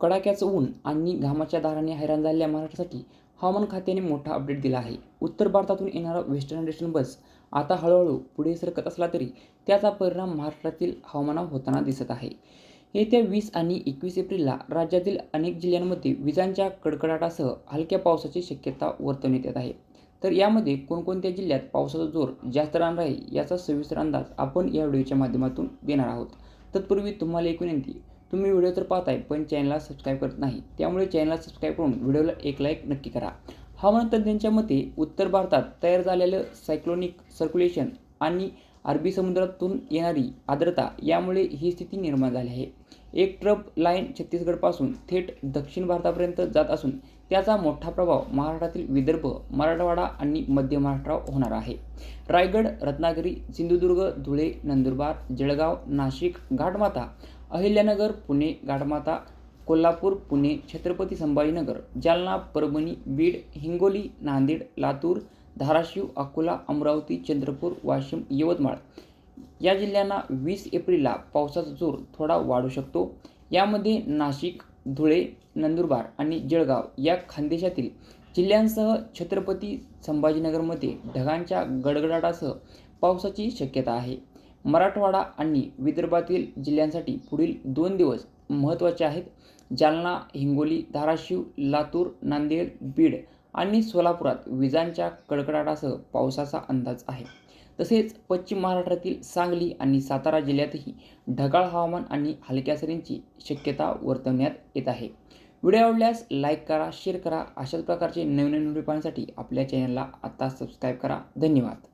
कडाक्याचं ऊन आणि घामाच्या दाराने हैराण झालेल्या महाराष्ट्रासाठी हवामान खात्याने मोठा अपडेट दिला आहे. उत्तर भारतातून येणारा वेस्टर्न डिस्टर्बन्स बस आता हळूहळू पुढे सरकत असला तरी त्याचा परिणाम महाराष्ट्रातील हवामानावर होताना दिसत आहे. येत्या 20 आणि 21 एप्रिलला राज्यातील अनेक जिल्ह्यांमध्ये विजांच्या कडकडाटासह हलक्या पावसाची शक्यता वर्तवण्यात येत आहे. तर यामध्ये कोणकोणत्या जिल्ह्यात पावसाचा जोर जास्त राहणार आहे याचा सविस्तर अंदाज आपण या व्हिडिओच्या माध्यमातून देणार आहोत. तत्पूर्वी तुम्हाला एक विनंती, तुम्ही व्हिडिओ तर पाहताय पण चॅनलला सबस्क्राईब करत नाही, त्यामुळे चॅनलला सबस्क्राईब करून व्हिडिओला एक लाईक नक्की करा. हवामान तज्ज्ञांच्या मते उत्तर भारतात तयार झालेलं सायक्लोनिक सर्क्युलेशन आणि अरबी समुद्रातून येणारी आर्द्रता यामुळे ही स्थिती निर्माण झाली आहे. एक ट्रफ लाईन छत्तीसगडपासून थेट दक्षिण भारतापर्यंत जात असून त्याचा मोठा प्रभाव महाराष्ट्रातील विदर्भ, मराठवाडा आणि मध्य महाराष्ट्रावर होणार आहे. रायगड, रत्नागिरी, सिंधुदुर्ग, धुळे, नंदुरबार, जळगाव, नाशिक, घाटमाथा, अहिल्यानगर, पुणे, घाटमाथा, कोल्हापूर, पुणे, छत्रपती संभाजीनगर, जालना, परभणी, बीड, हिंगोली, नांदेड, लातूर, धाराशिव, अकोला, अमरावती, चंद्रपूर, वाशिम, यवतमाळ या जिल्ह्यांना 20 एप्रिलला पावसाचा जोर थोडा वाढू शकतो. यामध्ये नाशिक, धुळे, नंदुरबार आणि जळगाव या खानदेशातील जिल्ह्यांसह छत्रपती संभाजीनगरमध्ये ढगांच्या गडगडाटासह पावसाची शक्यता आहे. मराठवाडा आणि विदर्भातील जिल्ह्यांसाठी पुढील 2 दिवस महत्त्वाचे आहेत. जालना, हिंगोली, धाराशिव, लातूर, नांदेड, बीड आणि सोलापुरात विजांच्या कडकडाटासह पावसाचा अंदाज आहे. तसेच पश्चिम महाराष्ट्रातील सांगली आणि सातारा जिल्ह्यातही ढगाळ हवामान आणि हलक्या सरींची शक्यता वर्तवण्यात येत आहे. व्हिडिओ आवडल्यास लाईक करा, शेअर करा. अशाच प्रकारचे नवीन व्हिडिओ पाहण्यासाठी आपल्या चॅनलला आता सबस्क्राईब करा. धन्यवाद.